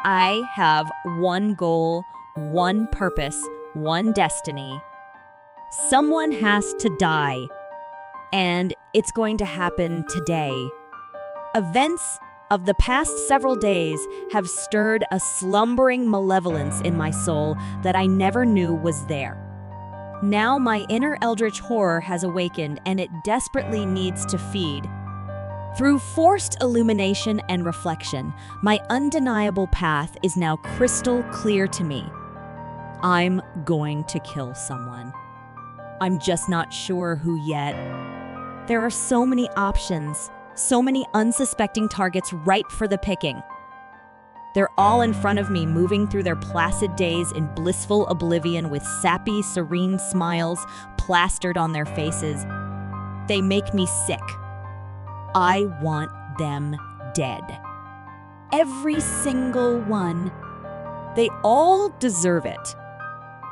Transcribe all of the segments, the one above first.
I have one goal, one purpose, one destiny. Someone has to die, and it's going to happen today. Events of the past several days have stirred a slumbering malevolence in my soul that I never knew was there. Now my inner eldritch horror has awakened, and it desperately needs to feed. Through forced illumination and reflection, my undeniable path is now crystal clear to me. I'm going to kill someone. I'm just not sure who yet. There are so many options, so many unsuspecting targets ripe for the picking. They're all in front of me, moving through their placid days in blissful oblivion with sappy, serene smiles plastered on their faces. They make me sick. I want them dead. Every single one. They all deserve it.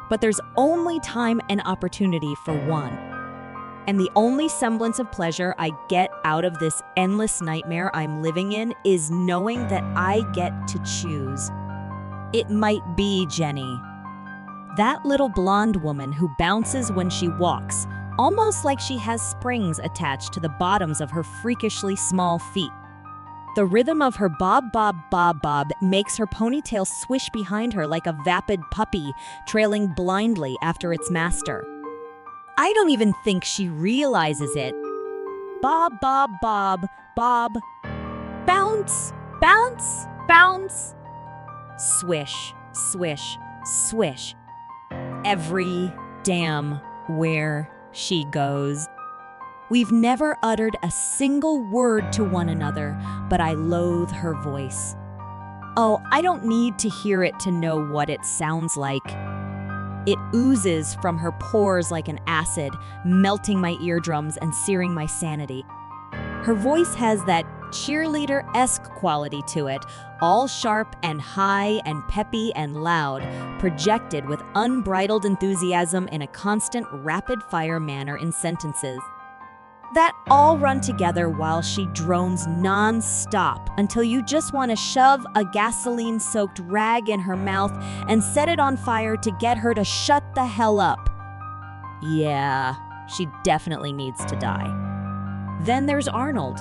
But there's only time and opportunity for one. And the only semblance of pleasure I get out of this endless nightmare I'm living in is knowing that I get to choose. It might be Jenny. That little blonde woman who bounces when she walks, almost like she has springs attached to the bottoms of her freakishly small feet. The rhythm of her bob, bob, bob, bob makes her ponytail swish behind her like a vapid puppy trailing blindly after its master. I don't even think she realizes it. Bob, bob, bob, bob. Bounce, bounce, bounce. Swish, swish, swish. Every damn where she goes. We've never uttered a single word to one another, but I loathe her voice. Oh, I don't need to hear it to know what it sounds like. It oozes from her pores like an acid, melting my eardrums and searing my sanity. Her voice has that cheerleader-esque quality to it, all sharp and high and peppy and loud, projected with unbridled enthusiasm in a constant rapid-fire manner in sentences that all run together while she drones non-stop until you just want to shove a gasoline-soaked rag in her mouth and set it on fire to get her to shut the hell up. Yeah, she definitely needs to die. Then there's Arnold.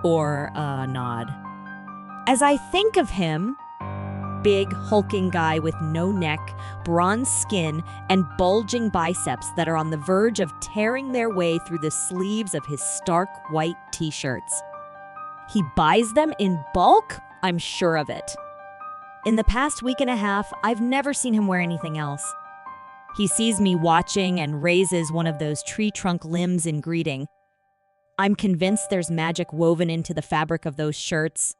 Or a nod. As I think of him, big, hulking guy with no neck, bronze skin, and bulging biceps that are on the verge of tearing their way through the sleeves of his stark white t-shirts. He buys them in bulk? I'm sure of it. In the past week and a half, I've never seen him wear anything else. He sees me watching and raises one of those tree trunk limbs in greeting. I'm convinced there's magic woven into the fabric of those shirts,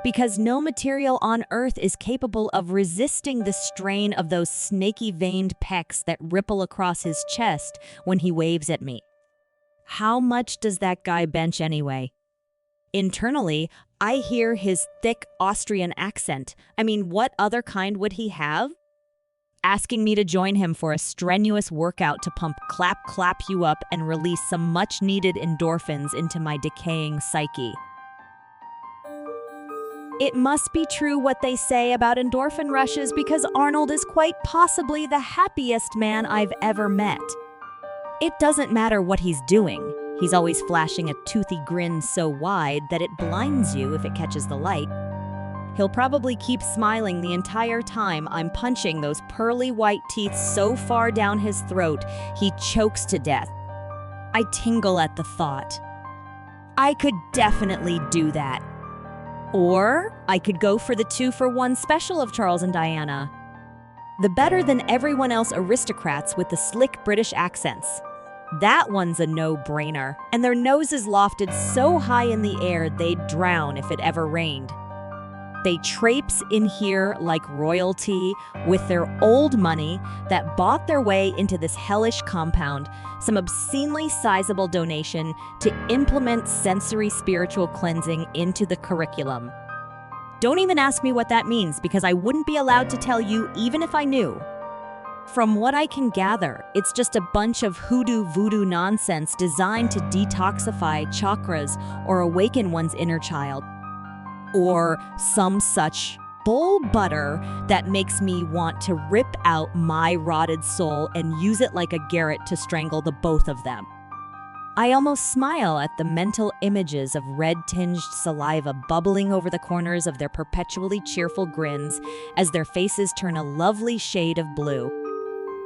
because no material on earth is capable of resisting the strain of those snaky-veined pecs that ripple across his chest when he waves at me. How much does that guy bench anyway? Internally, I hear his thick Austrian accent. I mean, what other kind would he have? Asking me to join him for a strenuous workout to pump clap you up and release some much-needed endorphins into my decaying psyche. It must be true what they say about endorphin rushes, because Arnold is quite possibly the happiest man I've ever met. It doesn't matter what he's doing. He's always flashing a toothy grin so wide that it blinds you if it catches the light. He'll probably keep smiling the entire time I'm punching those pearly white teeth so far down his throat he chokes to death. I tingle at the thought. I could definitely do that. Or I could go for the 2-for-1 special of Charles and Diana. The better than everyone else aristocrats with the slick British accents. That one's a no-brainer, and their noses lofted so high in the air they'd drown if it ever rained. They traipse in here like royalty with their old money that bought their way into this hellish compound, some obscenely sizable donation to implement sensory spiritual cleansing into the curriculum. Don't even ask me what that means, because I wouldn't be allowed to tell you even if I knew. From what I can gather, it's just a bunch of hoodoo-voodoo nonsense designed to detoxify chakras or awaken one's inner child. Or some such bull butter that makes me want to rip out my rotted soul and use it like a garrote to strangle the both of them. I almost smile at the mental images of red-tinged saliva bubbling over the corners of their perpetually cheerful grins as their faces turn a lovely shade of blue,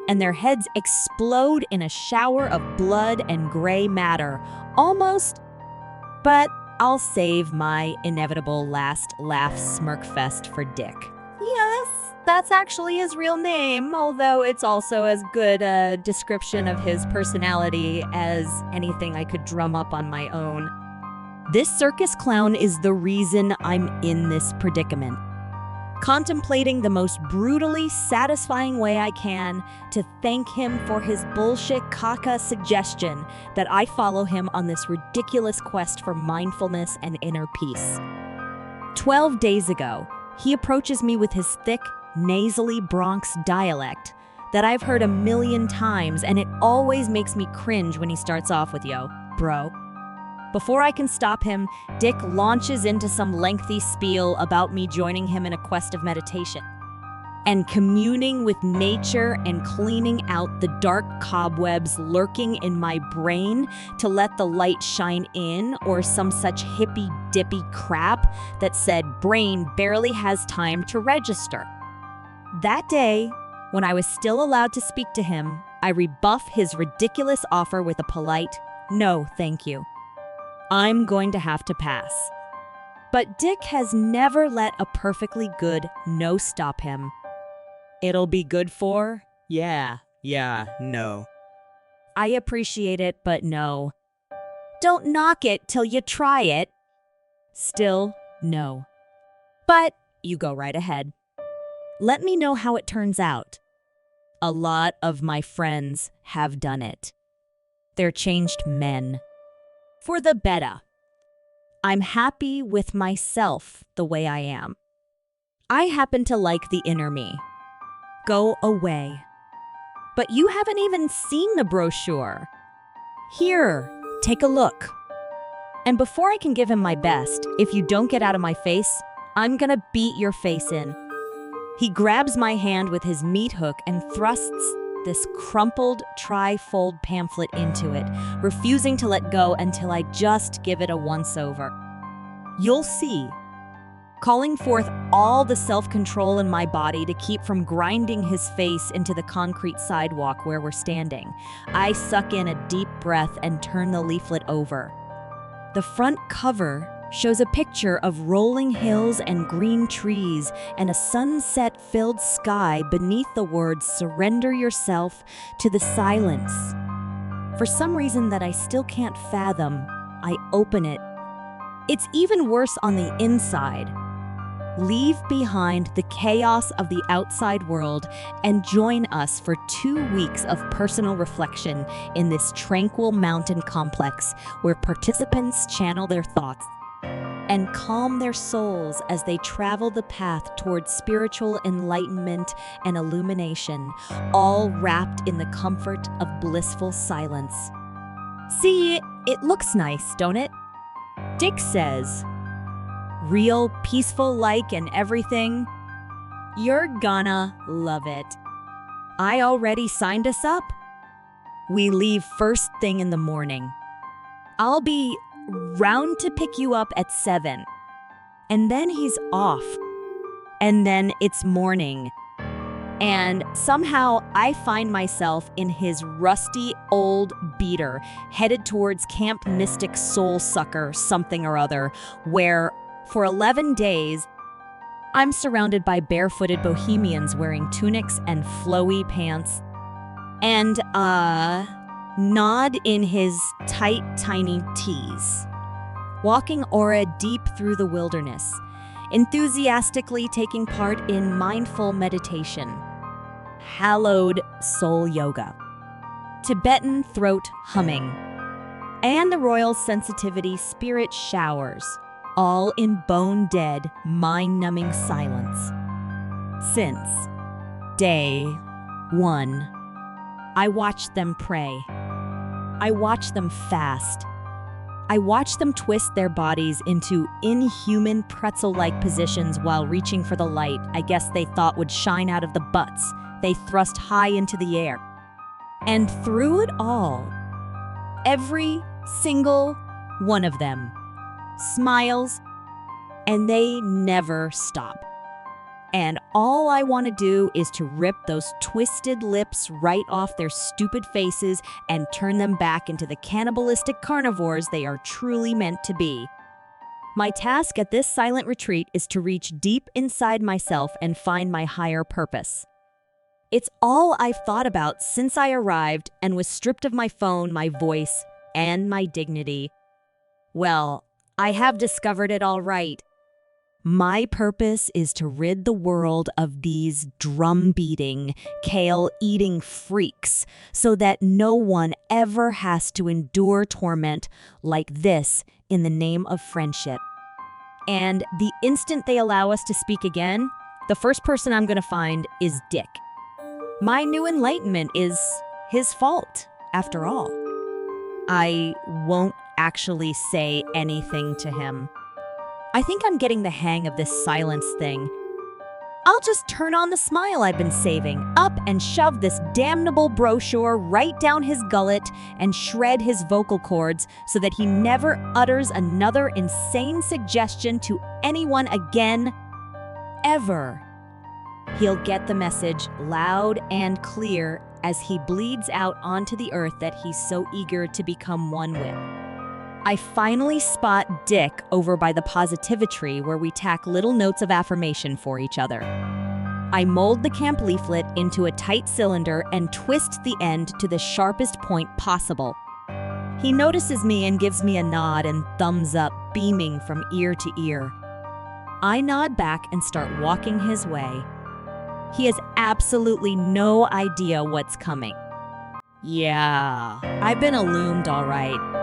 and their heads explode in a shower of blood and gray matter, almost. But I'll save my inevitable last laugh smirk fest for Dick. Yes, that's actually his real name, although it's also as good a description of his personality as anything I could drum up on my own. This circus clown is the reason I'm in this predicament. Contemplating the most brutally satisfying way I can to thank him for his bullshit caca suggestion that I follow him on this ridiculous quest for mindfulness and inner peace. 12 days ago, he approaches me with his thick, nasally Bronx dialect that I've heard a million times, and it always makes me cringe when he starts off with, "Yo, bro." Before I can stop him, Dick launches into some lengthy spiel about me joining him in a quest of meditation and communing with nature and cleaning out the dark cobwebs lurking in my brain to let the light shine in, or some such hippy-dippy crap that said brain barely has time to register. That day, when I was still allowed to speak to him, I rebuff his ridiculous offer with a polite, "No, thank you. I'm going to have to pass." But Dick has never let a perfectly good no stop him. "It'll be good for? Yeah, no. I appreciate it, but no. Don't knock it till you try it." Still, no. But you go right ahead. Let me know how it turns out. A lot of my friends have done it. They're changed men. For the better. I'm happy with myself the way I am. I happen to like the inner me. Go away. But you haven't even seen the brochure. Here, take a look. And before I can give him my best, if you don't get out of my face, I'm gonna beat your face in. He grabs my hand with his meat hook and thrusts this crumpled tri-fold pamphlet into it, refusing to let go until I just give it a once-over. You'll see. Calling forth all the self-control in my body to keep from grinding his face into the concrete sidewalk where we're standing, I suck in a deep breath and turn the leaflet over. The front cover shows a picture of rolling hills and green trees and a sunset-filled sky beneath the words "Surrender yourself to the silence." For some reason that I still can't fathom, I open it. It's even worse on the inside. Leave behind the chaos of the outside world and join us for 2 weeks of personal reflection in this tranquil mountain complex where participants channel their thoughts and calm their souls as they travel the path towards spiritual enlightenment and illumination, all wrapped in the comfort of blissful silence. See, it looks nice, don't it? Dick says, "Real, peaceful-like and everything. You're gonna love it. I already signed us up. We leave first thing in the morning. I'll be round to pick you up at 7. And then he's off. And then it's morning. And somehow I find myself in his rusty old beater, headed towards Camp Mystic Soul Sucker something or other, where for 11 days I'm surrounded by barefooted bohemians wearing tunics and flowy pants. And Nod in his tight, tiny tees, walking aura deep through the wilderness, enthusiastically taking part in mindful meditation, hallowed soul yoga, Tibetan throat humming, and the royal sensitivity spirit showers, all in bone-dead, mind-numbing silence. Since day 1, I watched them pray. I watched them fast. I watch them twist their bodies into inhuman pretzel-like positions while reaching for the light I guess they thought would shine out of the butts they thrust high into the air. And through it all, every single one of them smiles, and they never stop. And all I want to do is to rip those twisted lips right off their stupid faces and turn them back into the cannibalistic carnivores they are truly meant to be. My task at this silent retreat is to reach deep inside myself and find my higher purpose. It's all I've thought about since I arrived and was stripped of my phone, my voice, and my dignity. Well, I have discovered it all right. My purpose is to rid the world of these drum-beating, kale-eating freaks so that no one ever has to endure torment like this in the name of friendship. And the instant they allow us to speak again, the first person I'm going to find is Dick. My new enlightenment is his fault, after all. I won't actually say anything to him. I think I'm getting the hang of this silence thing. I'll just turn on the smile I've been saving up and shove this damnable brochure right down his gullet and shred his vocal cords so that he never utters another insane suggestion to anyone again, ever. He'll get the message loud and clear as he bleeds out onto the earth that he's so eager to become one with. I finally spot Dick over by the positivity where we tack little notes of affirmation for each other. I mold the camp leaflet into a tight cylinder and twist the end to the sharpest point possible. He notices me and gives me a nod and thumbs up, beaming from ear to ear. I nod back and start walking his way. He has absolutely no idea what's coming. Yeah, I've been illumined all right.